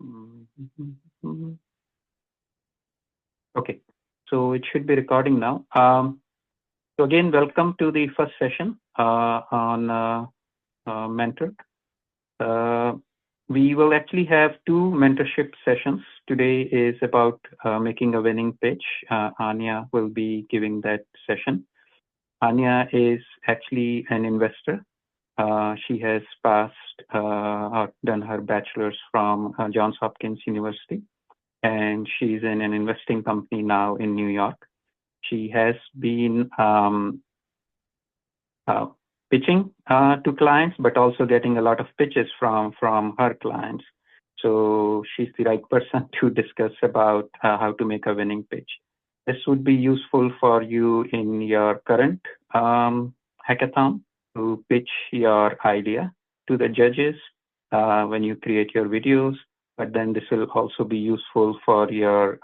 Mhm. Okay, so it should be recording now. So again, welcome to the first session on Mentor. We will actually have two mentorship sessions. Today is about making a winning pitch. Anya will be giving that session. Anya is actually an investor. She has passed or done her bachelor's from Johns Hopkins University, and she's in an investing company now in New York. She has been pitching to clients, but also getting a lot of pitches from her clients. So she's the right person to discuss about how to make a winning pitch. This would be useful for you in your current hackathon to pitch your idea to the judges when you create your videos. But then this will also be useful for your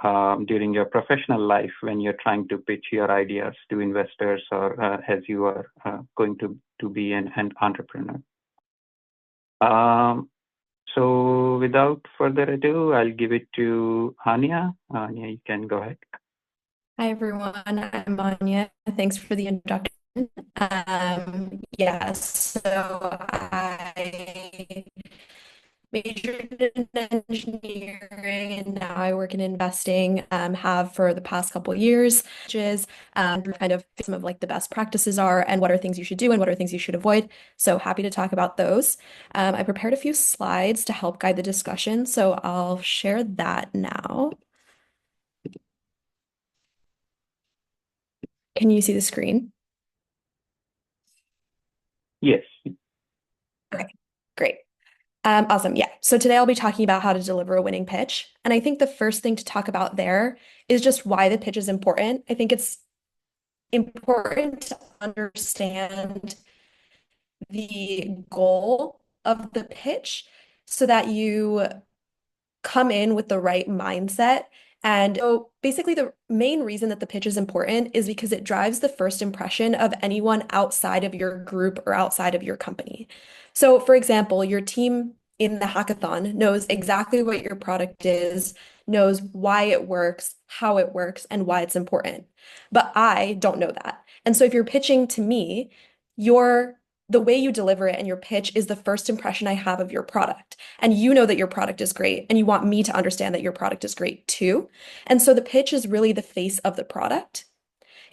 during your professional life when you're trying to pitch your ideas to investors or as you are going to be an entrepreneur. So without further ado, I'll give it to Anya. Anya, you can go ahead. Hi, everyone. I'm Anya. Thanks for the introduction. So I majored in engineering and now I work in investing, have for the past couple of years, which is kind of some of like the best practices are and what are things you should do and what are things you should avoid. So happy to talk about those. I prepared a few slides to help guide the discussion, so I'll share that now. Can you see the screen? Yes. Okay, great. Awesome. Yeah. So today I'll be talking about how to deliver a winning pitch. And I think the first thing to talk about there is just why the pitch is important. I think it's important to understand the goal of the pitch so that you come in with the right mindset. And so basically, the main reason that the pitch is important is because it drives the first impression of anyone outside of your group or outside of your company. So, for example, your team in the hackathon knows exactly what your product is, knows why it works, how it works, and why it's important. But I don't know that. And so, if you're pitching to me, the way you deliver it and your pitch is the first impression I have of your product. And you know that your product is great, and you want me to understand that your product is great too. And so the pitch is really the face of the product.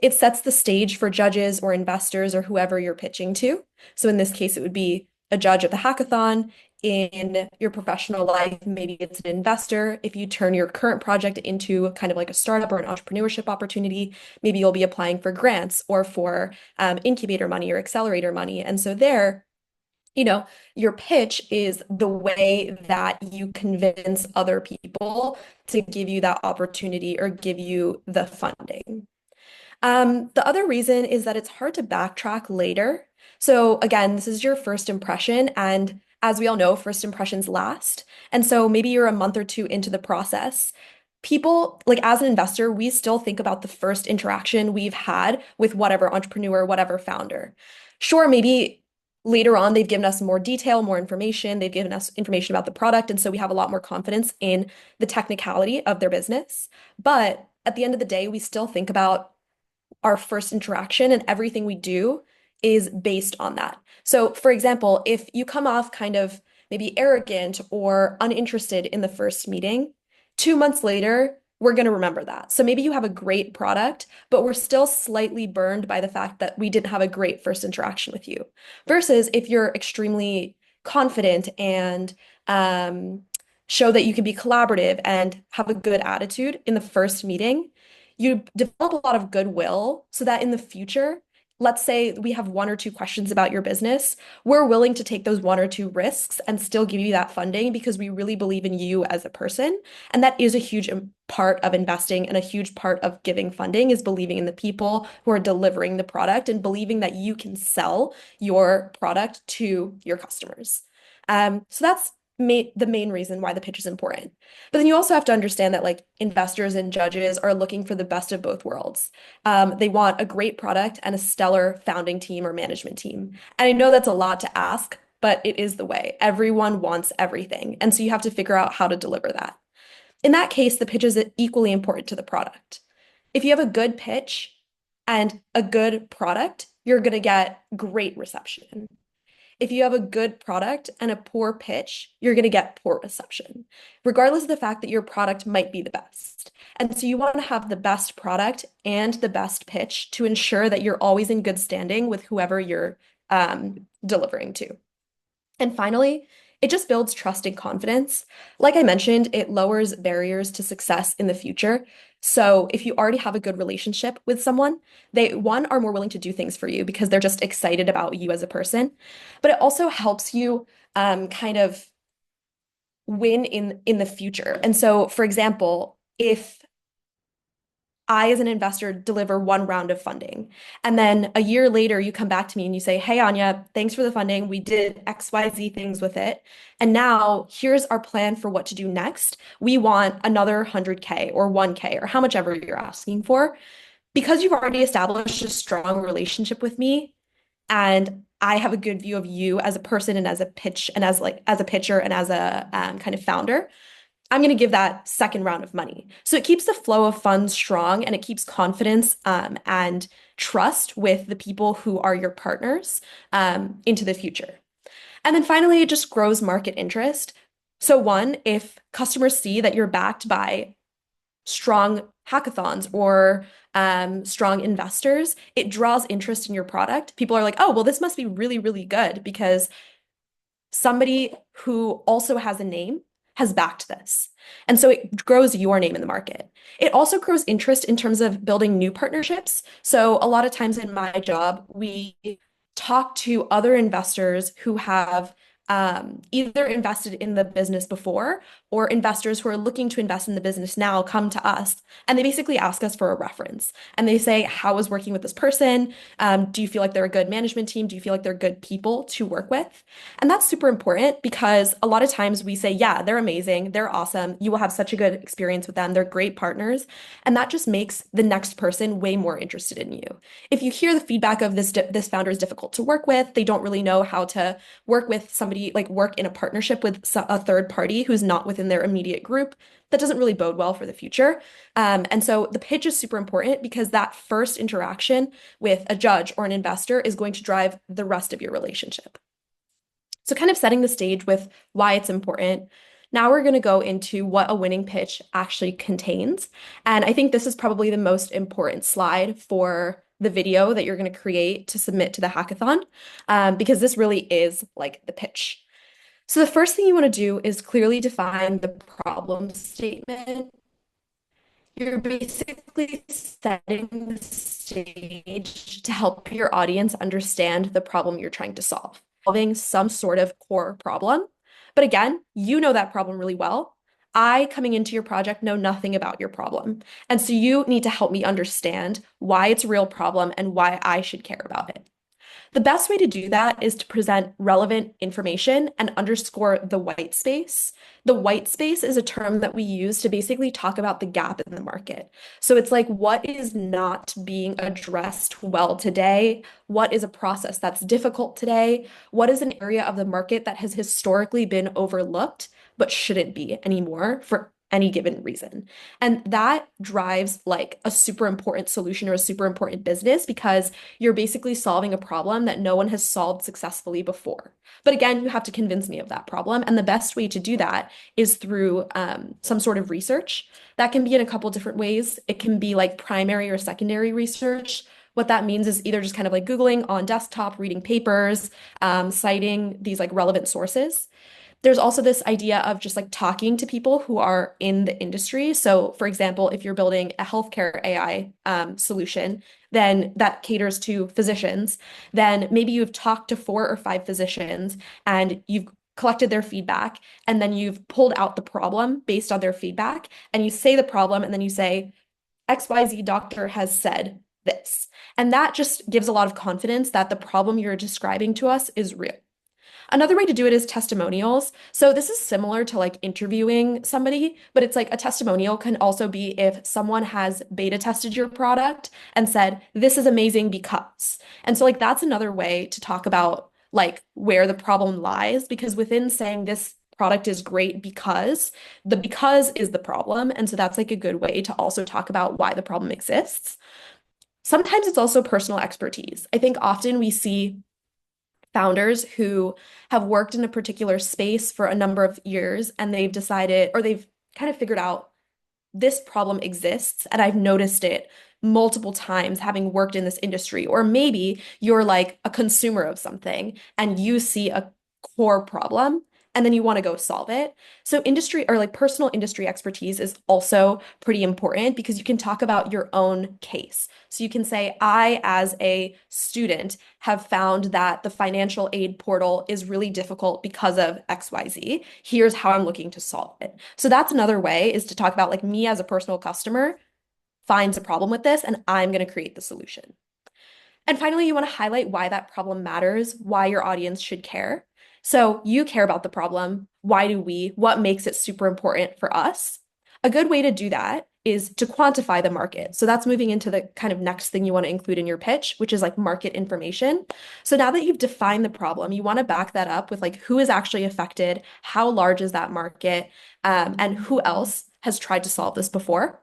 It sets the stage for judges or investors or whoever you're pitching to. So in this case, it would be a judge at the hackathon. In your professional life, maybe it's an investor. If you turn your current project into kind of like a startup or an entrepreneurship opportunity, maybe you'll be applying for grants or for incubator money or accelerator money. And so there, your pitch is the way that you convince other people to give you that opportunity or give you the funding. The other reason is that it's hard to backtrack later. So again, this is your first impression, and as we all know, first impressions last. And so maybe you're a month or two into the process. People, like as an investor, we still think about the first interaction we've had with whatever entrepreneur, whatever founder. Sure, maybe later on they've given us more detail, more information, they've given us information about the product, and so we have a lot more confidence in the technicality of their business. But at the end of the day, we still think about our first interaction, and everything we do is based on that. So, for example, if you come off kind of maybe arrogant or uninterested in the first meeting, 2 months later, we're going to remember that. So maybe you have a great product, but we're still slightly burned by the fact that we didn't have a great first interaction with you. Versus if you're extremely confident and show that you can be collaborative and have a good attitude in the first meeting, you develop a lot of goodwill so that in the future, let's say we have one or two questions about your business, we're willing to take those one or two risks and still give you that funding because we really believe in you as a person. And that is a huge part of investing, and a huge part of giving funding is believing in the people who are delivering the product and believing that you can sell your product to your customers. So that's the main reason why the pitch is important. But then you also have to understand that like investors and judges are looking for the best of both worlds. They want a great product and a stellar founding team or management team. And I know that's a lot to ask but it is the way. Everyone wants everything. And so you have to figure out how to deliver that. In that case, the pitch is equally important to the product. If you have a good pitch and a good product, you're going to get great reception. If you have a good product and a poor pitch, you're going to get poor reception, regardless of the fact that your product might be the best. And so you want to have the best product and the best pitch to ensure that you're always in good standing with whoever you're delivering to. And finally, it just builds trust and confidence. Like I mentioned, it lowers barriers to success in the future. So if you already have a good relationship with someone, they, one, are more willing to do things for you because they're just excited about you as a person. But it also helps you kind of win in the future. And so, for example, if I, as an investor, deliver one round of funding. And then a year later, you come back to me and you say, hey, Anya, thanks for the funding. We did XYZ things with it. And now here's our plan for what to do next. We want another 100K or 1K or how much ever you're asking for. Because you've already established a strong relationship with me and I have a good view of you as a person and as a pitch and as a pitcher and as a kind of founder, I'm going to give that second round of money. So it keeps the flow of funds strong and it keeps confidence and trust with the people who are your partners into the future. And then finally, it just grows market interest. So one, if customers see that you're backed by strong hackathons or strong investors, it draws interest in your product. People are like, oh, well, this must be really, really good because somebody who also has a name has backed this. And so it grows your name in the market. It also grows interest in terms of building new partnerships. So a lot of times in my job, we talk to other investors who have either invested in the business before or investors who are looking to invest in the business now come to us and they basically ask us for a reference. And they say, how is working with this person? Do you feel like they're a good management team? Do you feel like they're good people to work with? And that's super important because a lot of times we say, yeah, they're amazing. They're awesome. You will have such a good experience with them. They're great partners. And that just makes the next person way more interested in you. If you hear the feedback of this founder is difficult to work with, they don't really know how to work with somebody, like work in a partnership with a third party who's not within their immediate group, that doesn't really bode well for the future. And so the pitch is super important because that first interaction with a judge or an investor is going to drive the rest of your relationship. So kind of setting the stage with why it's important. Now we're going to go into what a winning pitch actually contains. And I think this is probably the most important slide for the video that you're going to create to submit to the hackathon, because this really is like the pitch. So the first thing you want to do is clearly define the problem statement. You're basically setting the stage to help your audience understand the problem you're trying to solve, solving some sort of core problem. But again, you know that problem really well. I, coming into your project, know nothing about your problem. And so you need to help me understand why it's a real problem and why I should care about it. The best way to do that is to present relevant information and underscore the white space. The white space is a term that we use to basically talk about the gap in the market. So it's like, what is not being addressed well today? What is a process that's difficult today? What is an area of the market that has historically been overlooked but shouldn't be anymore for any given reason? And that drives like a super important solution or a super important business because you're basically solving a problem that no one has solved successfully before. But again, you have to convince me of that problem. And the best way to do that is through some sort of research. That can be in a couple different ways. It can be like primary or secondary research. What that means is either just kind of like Googling on desktop, reading papers, citing these like relevant sources. There's also this idea of just like talking to people who are in the industry. So, for example, if you're building a healthcare AI solution, then that caters to physicians, then maybe you've talked to 4 or 5 physicians and you've collected their feedback, and then you've pulled out the problem based on their feedback, and you say the problem, and then you say, XYZ doctor has said this. And that just gives a lot of confidence that the problem you're describing to us is real. Another way to do it is testimonials. So this is similar to like interviewing somebody, but it's like a testimonial can also be if someone has beta tested your product and said, this is amazing because. And so like that's another way to talk about like where the problem lies, because within saying this product is great because the because is the problem. And so that's like a good way to also talk about why the problem exists. Sometimes it's also personal expertise. I think often we see founders who have worked in a particular space for a number of years and they've decided or they've kind of figured out this problem exists and I've noticed it multiple times having worked in this industry. Or maybe you're like a consumer of something and you see a core problem and then you want to go solve it. So industry or like personal industry expertise is also pretty important because you can talk about your own case. So you can say, I, as a student, have found that the financial aid portal is really difficult because of XYZ. Here's how I'm looking to solve it. So that's another way is to talk about like me as a personal customer finds a problem with this and I'm going to create the solution. And finally, you want to highlight why that problem matters, why your audience should care. So you care about the problem. Why do we? What makes it super important for us? A good way to do that is to quantify the market. So that's moving into the kind of next thing you want to include in your pitch, which is like market information. So now that you've defined the problem, you want to back that up with like who is actually affected, how large is that market, and who else has tried to solve this before.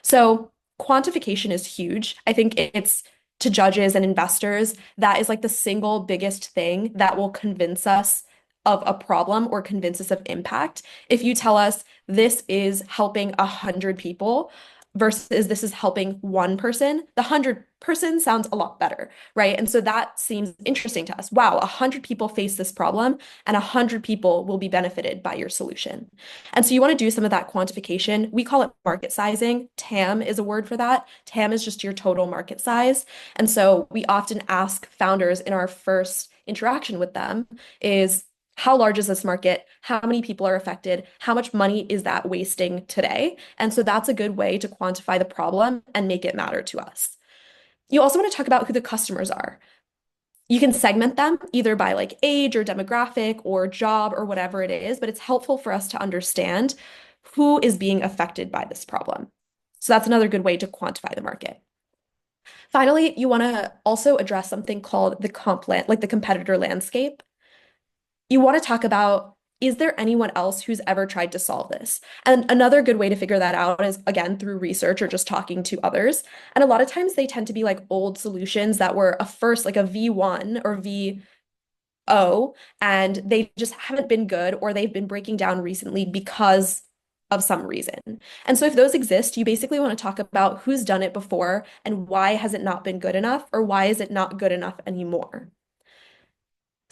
So quantification is huge. I think it's to judges and investors, that is like the single biggest thing that will convince us of a problem or convince us of impact. If you tell us this is helping 100 people versus this is helping one person, the 100 person sounds a lot better, right? And so that seems interesting to us. Wow, 100 people face this problem and 100 people will be benefited by your solution. And so you want to do some of that quantification. We call it market sizing. TAM is a word for that. TAM is just your total market size. And so we often ask founders in our first interaction with them is, how large is this market? How many people are affected? How much money is that wasting today? And so that's a good way to quantify the problem and make it matter to us. You also want to talk about who the customers are. You can segment them either by like age or demographic or job or whatever it is, but it's helpful for us to understand who is being affected by this problem. So that's another good way to quantify the market. Finally, you want to also address something called the like the competitor landscape. You want to talk about, is there anyone else who's ever tried to solve this? And another good way to figure that out is, again, through research or just talking to others. And a lot of times they tend to be like old solutions that were a first, like a V1 or V0, and they just haven't been good or they've been breaking down recently because of some reason. And so if those exist, you basically want to talk about who's done it before and why has it not been good enough or why is it not good enough anymore.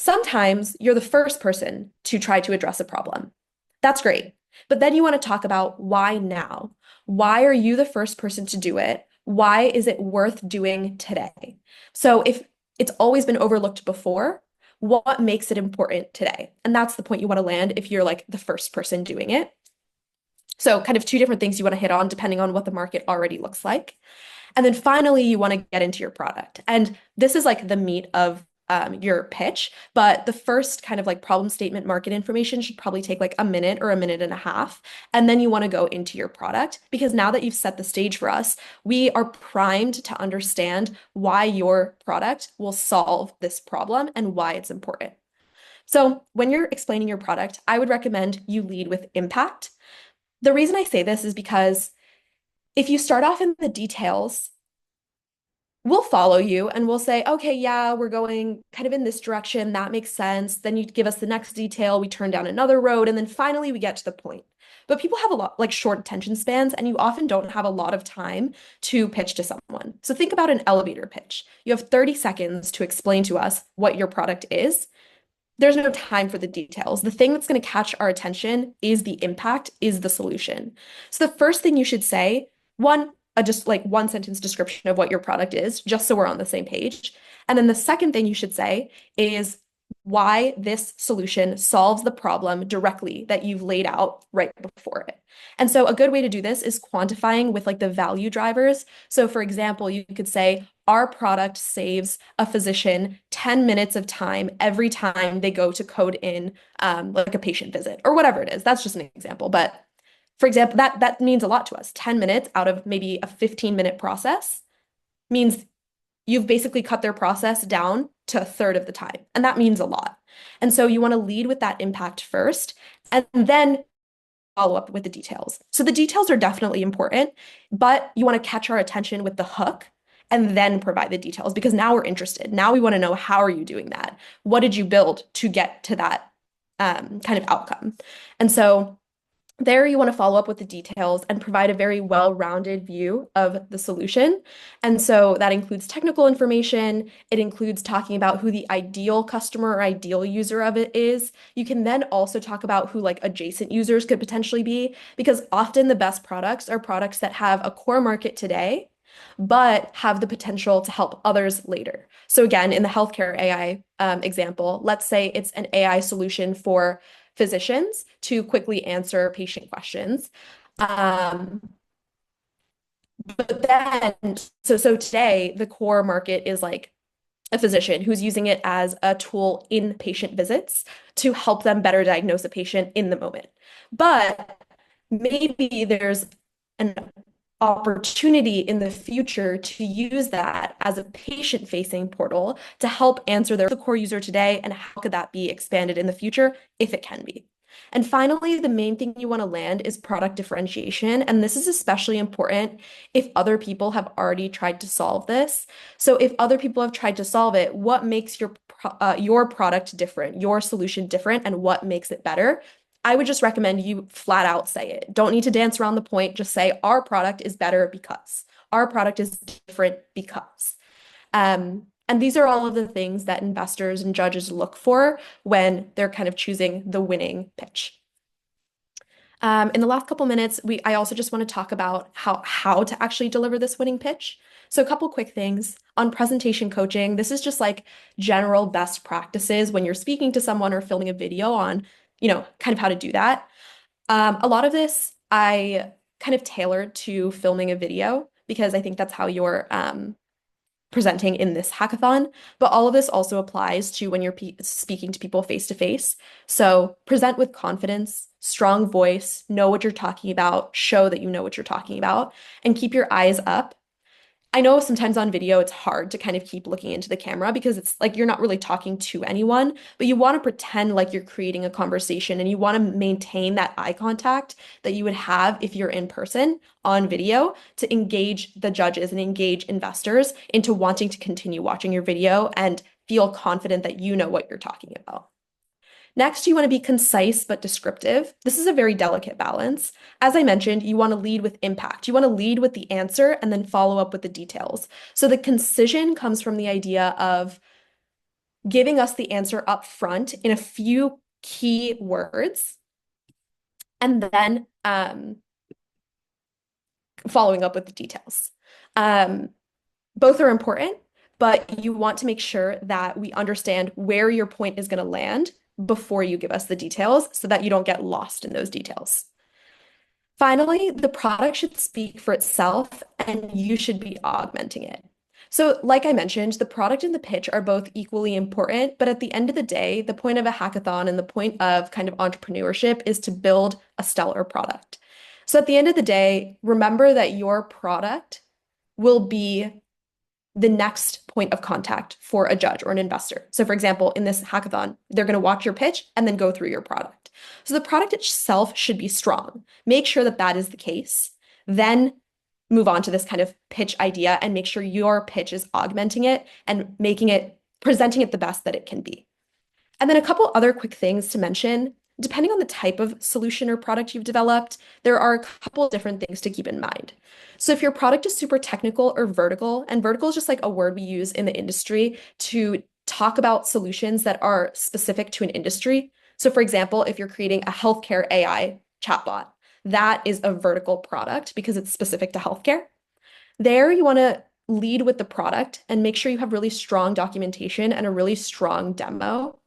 Sometimes you're the first person to try to address a problem. That's great. But then you want to talk about why now? Why are you the first person to do it? Why is it worth doing today? So if it's always been overlooked before, what makes it important today? And that's the point you want to land if you're like the first person doing it. So kind of two different things you want to hit on depending on what the market already looks like. And then finally, you want to get into your product. And this is like the meat of your pitch, but the first kind of like problem statement market information should probably take like a minute or a minute and a half. And then you want to go into your product because now that you've set the stage for us, we are primed to understand why your product will solve this problem and why it's important. So when you're explaining your product, I would recommend you lead with impact. The reason I say this is because if you start off in the details, we'll follow you and we'll say, okay, yeah, we're going kind of in this direction. That makes sense. Then you give us the next detail. We turn down another road. And then finally we get to the point. But people have a lot like short attention spans, and you often don't have a lot of time to pitch to someone. So think about an elevator pitch. You have 30 seconds to explain to us what your product is. There's no time for the details. The thing that's going to catch our attention is the impact, is the solution. So the first thing you should say, one, just like one sentence description of what your product is, just so we're on the same page. And then the second thing you should say is why this solution solves the problem directly that you've laid out right before it. And so a good way to do this is quantifying with like the value drivers. So for example, you could say, our product saves a physician 10 minutes of time every time they go to code in like a patient visit or whatever it is. That's just an example. But for example, that means a lot to us. 10 minutes out of maybe a 15-minute process means you've basically cut their process down to a third of the time. And that means a lot. And so you want to lead with that impact first and then follow up with the details. So the details are definitely important, but you want to catch our attention with the hook and then provide the details because now we're interested. Now we want to know, how are you doing that? What did you build to get to that kind of outcome? And so there you want to follow up with the details and provide a very well-rounded view of the solution. And so that includes technical information. It includes talking about who the ideal customer or ideal user of it is. You can then also talk about who like adjacent users could potentially be, because often the best products are products that have a core market today, but have the potential to help others later. So again, in the healthcare AI example, let's say it's an AI solution for physicians to quickly answer patient questions. But then, so today, the core market is like a physician who's using it as a tool in patient visits to help them better diagnose a patient in the moment. But maybe there's an opportunity in the future to use that as a patient-facing portal to help answer the core user today, and how could that be expanded in the future if it can be. And finally, the main thing you want to land is product differentiation. And this is especially important if other people have already tried to solve this. So if other people have tried to solve it, what makes your product different, your solution different, and what makes it better? I would just recommend you flat out say it. Don't need to dance around the point. Just say, our product is better because. Our product is different because. And these are all of the things that investors and judges look for when they're kind of choosing the winning pitch. In the last couple minutes, I also just want to talk about how to actually deliver this winning pitch. So a couple quick things on presentation coaching. This is just like general best practices when you're speaking to someone or filming a video on, kind of how to do that. A lot of this I kind of tailored to filming a video because I think that's how you're presenting in this hackathon, but all of this also applies to when you're speaking to people face to face. So present with confidence, strong voice, know what you're talking about, show that you know what you're talking about, and keep your eyes up. I know sometimes on video it's hard to kind of keep looking into the camera because it's like you're not really talking to anyone, but you want to pretend like you're creating a conversation and you want to maintain that eye contact that you would have if you're in person on video to engage the judges and engage investors into wanting to continue watching your video and feel confident that you know what you're talking about. Next, you want to be concise but descriptive. This is a very delicate balance. As I mentioned, you want to lead with impact. You want to lead with the answer and then follow up with the details. So the concision comes from the idea of giving us the answer up front in a few key words, and then following up with the details. Both are important, but you want to make sure that we understand where your point is going to land before you give us the details so that you don't get lost in those details. Finally, the product should speak for itself and you should be augmenting it. So like I mentioned, the product and the pitch are both equally important, but at the end of the day, the point of a hackathon and the point of kind of entrepreneurship is to build a stellar product. So at the end of the day, remember that your product will be the next point of contact for a judge or an investor. So for example, in this hackathon, they're going to watch your pitch and then go through your product. So the product itself should be strong. Make sure that that is the case. Then move on to this kind of pitch idea and make sure your pitch is augmenting it and presenting it the best that it can be. And then a couple other quick things to mention. Depending on the type of solution or product you've developed, there are a couple different things to keep in mind. So if your product is super technical or vertical, and vertical is just like a word we use in the industry to talk about solutions that are specific to an industry. So for example, if you're creating a healthcare AI chatbot, that is a vertical product because it's specific to healthcare. There you want to lead with the product and make sure you have really strong documentation and a really strong demo.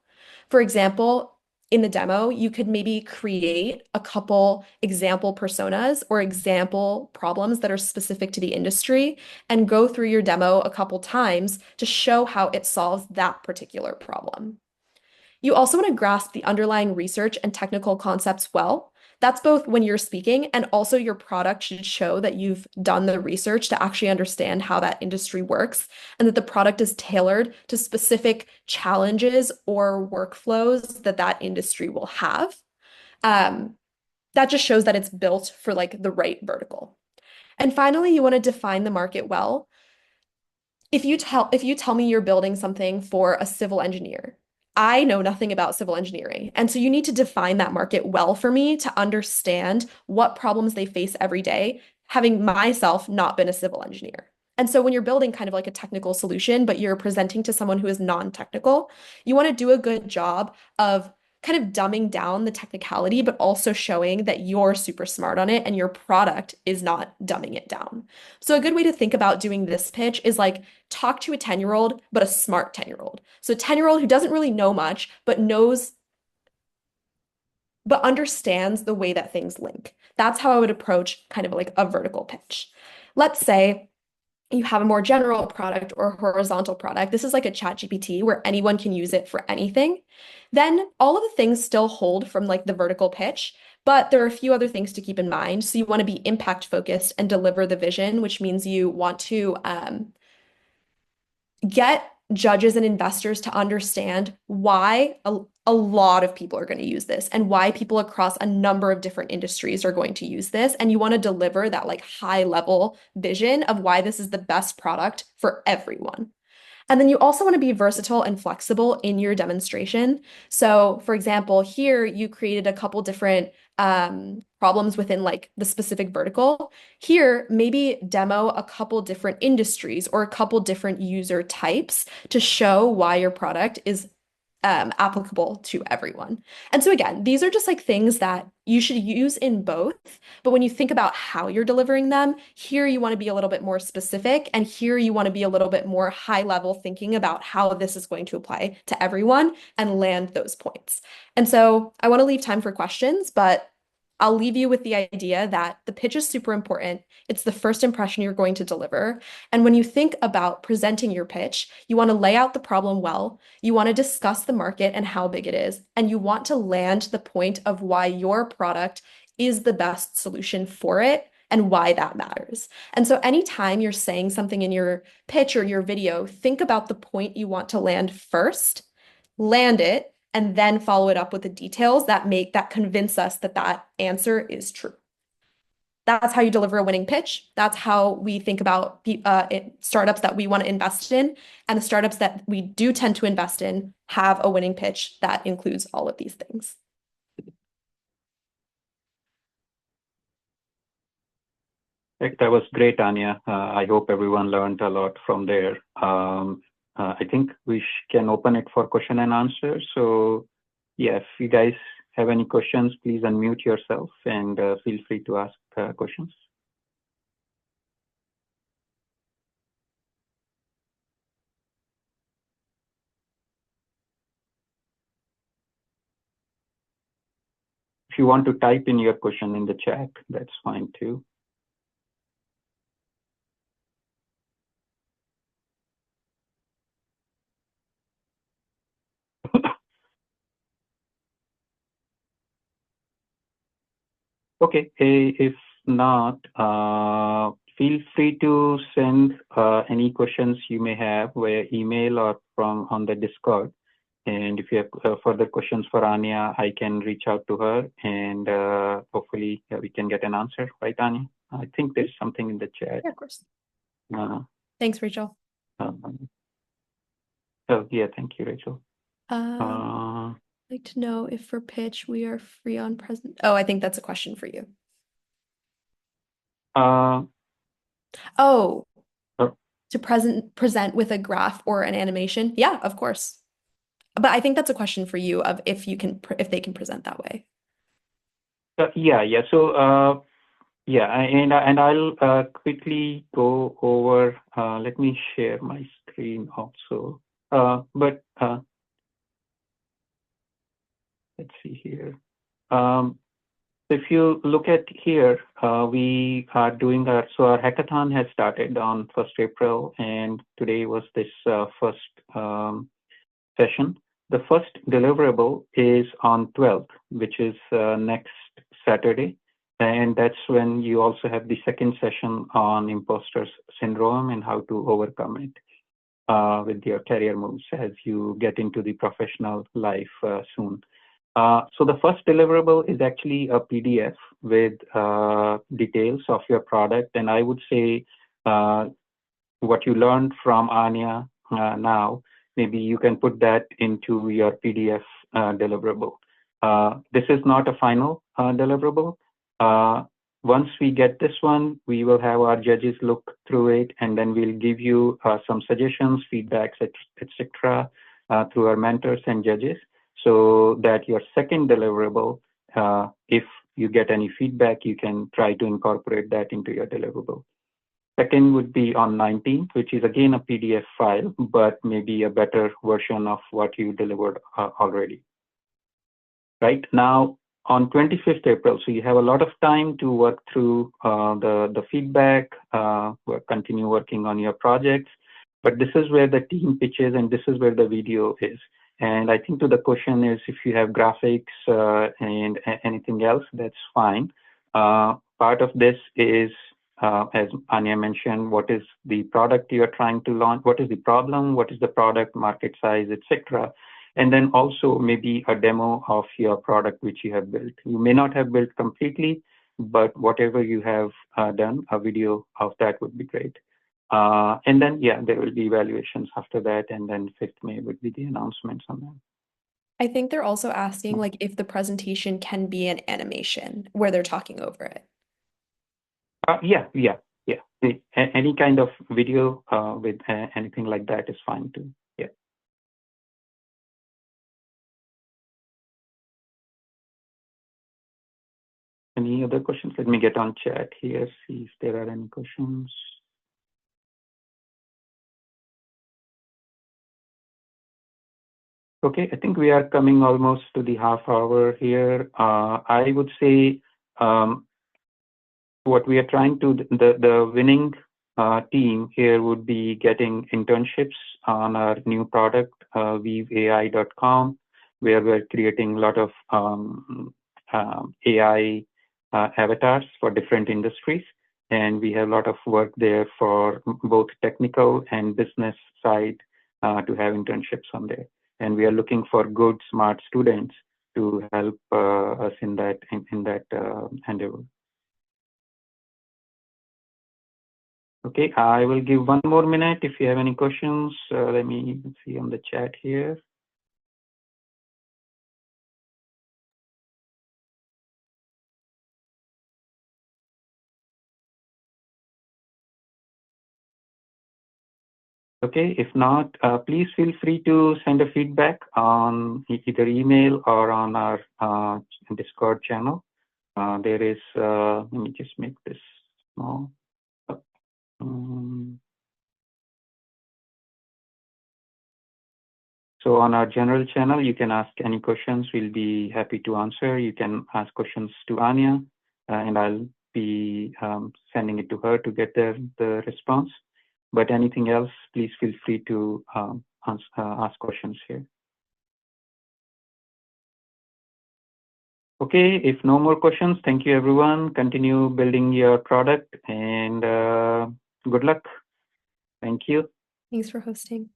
For example, in the demo, you could maybe create a couple example personas or example problems that are specific to the industry and go through your demo a couple times to show how it solves that particular problem. You also want to grasp the underlying research and technical concepts well. That's both when you're speaking and also your product should show that you've done the research to actually understand how that industry works and that the product is tailored to specific challenges or workflows that that industry will have. Um, that just shows that it's built for like the right vertical. And finally, you want to define the market well. If you tell me you're building something for a civil engineer, I know nothing about civil engineering. And so you need to define that market well for me to understand what problems they face every day, having myself not been a civil engineer. And so when you're building kind of like a technical solution, but you're presenting to someone who is non-technical, you want to do a good job of kind of dumbing down the technicality, but also showing that you're super smart on it and your product is not dumbing it down. So a good way to think about doing this pitch is like talk to a 10-year-old, but a smart 10-year-old. So a 10-year-old who doesn't really know much, but understands the way that things link. That's how I would approach kind of like a vertical pitch. Let's say you have a more general product or horizontal product. This is like a chat GPT where anyone can use it for anything. Then all of the things still hold from like the vertical pitch, but there are a few other things to keep in mind. So you want to be impact focused and deliver the vision, which means you want to get judges and investors to understand why a lot of people are going to use this and why people across a number of different industries are going to use this. And you want to deliver that like high level vision of why this is the best product for everyone. And then you also want to be versatile and flexible in your demonstration. So, for example, here you created a couple different problems within like the specific vertical. Here, maybe demo a couple different industries or a couple different user types to show why your product is applicable to everyone. And so again, these are just like things that you should use in both. But when you think about how you're delivering them, here you want to be a little bit more specific, and here you want to be a little bit more high level thinking about how this is going to apply to everyone and land those points. And so I want to leave time for questions, but I'll leave you with the idea that the pitch is super important. It's the first impression you're going to deliver. And when you think about presenting your pitch, you want to lay out the problem well. You want to discuss the market and how big it is. And you want to land the point of why your product is the best solution for it and why that matters. And so anytime you're saying something in your pitch or your video, think about the point you want to land first, land it, and then follow it up with the details that convince us that that answer is true. That's how you deliver a winning pitch. That's how we think about startups that we want to invest in. And the startups that we do tend to invest in have a winning pitch that includes all of these things. That was great, Anya. I hope everyone learned a lot from there. I think we can open it for question and answer. So yeah, if you guys have any questions, please unmute yourself and feel free to ask questions. If you want to type in your question in the chat, that's fine too. Okay, if not, feel free to send any questions you may have via email or from on the Discord. And if you have further questions for Anya, I can reach out to her and hopefully we can get an answer, right, Anya? I think there's something in the chat. Yeah, of course. Thanks, Rachel. Oh, yeah, thank you, Rachel. I'd like to know if for pitch we are free on present. Oh, I think that's a question for you. Oh, to present with a graph or an animation. Yeah, of course. But I think that's a question for you of if they can present that way. Yeah. So yeah, and I'll quickly go over. Let me share my screen also. But let's see here. If you look at here, we are doing our hackathon has started on 1st April, and today was this first session. The first deliverable is on 12th, which is next Saturday. And that's when you also have the second session on imposter syndrome and how to overcome it with your career moves as you get into the professional life soon. So the first deliverable is actually a PDF with details of your product. And I would say what you learned from Anya now, maybe you can put that into your PDF deliverable. This is not a final deliverable. Once we get this one, we will have our judges look through it, and then we'll give you some suggestions, feedbacks, etc., through our mentors and judges, so that your second deliverable, if you get any feedback, you can try to incorporate that into your deliverable. Second would be on 19th, which is again a PDF file, but maybe a better version of what you delivered already. Right now, on 25th April, so you have a lot of time to work through the feedback, continue working on your projects, but this is where the team pitches and this is where the video is. And I think to the question is if you have graphics and anything else, that's fine. Part of this is, as Anya mentioned, what is the product you are trying to launch? What is the problem? What is the product, market size, etc. And then also maybe a demo of your product which you have built. You may not have built completely, but whatever you have done, a video of that would be great. And then, yeah, there will be evaluations after that. And then 5th May would be the announcements on that. I think they're also asking like if the presentation can be an animation where they're talking over it. Yeah. Any kind of video with anything like that is fine too. Yeah. Any other questions? Let me get on chat here, see if there are any questions. Okay, I think we are coming almost to the half hour here. I would say what we are trying to, the winning team here would be getting internships on our new product, weaveai.com, where we're creating a lot of AI avatars for different industries. And we have a lot of work there for both technical and business side to have internships on there. And we are looking for good, smart students to help us in that endeavor. Okay, I will give one more minute if you have any questions. Let me see on the chat here. Okay, if not, please feel free to send a feedback on either email or on our Discord channel. There is, let me just make this small. So on our general channel, you can ask any questions. We'll be happy to answer. You can ask questions to Anya, and I'll be sending it to her to get the response. But anything else, please feel free to ask questions here. Okay, if no more questions, thank you everyone. Continue building your product and good luck. Thank you. Thanks for hosting.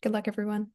Good luck, everyone.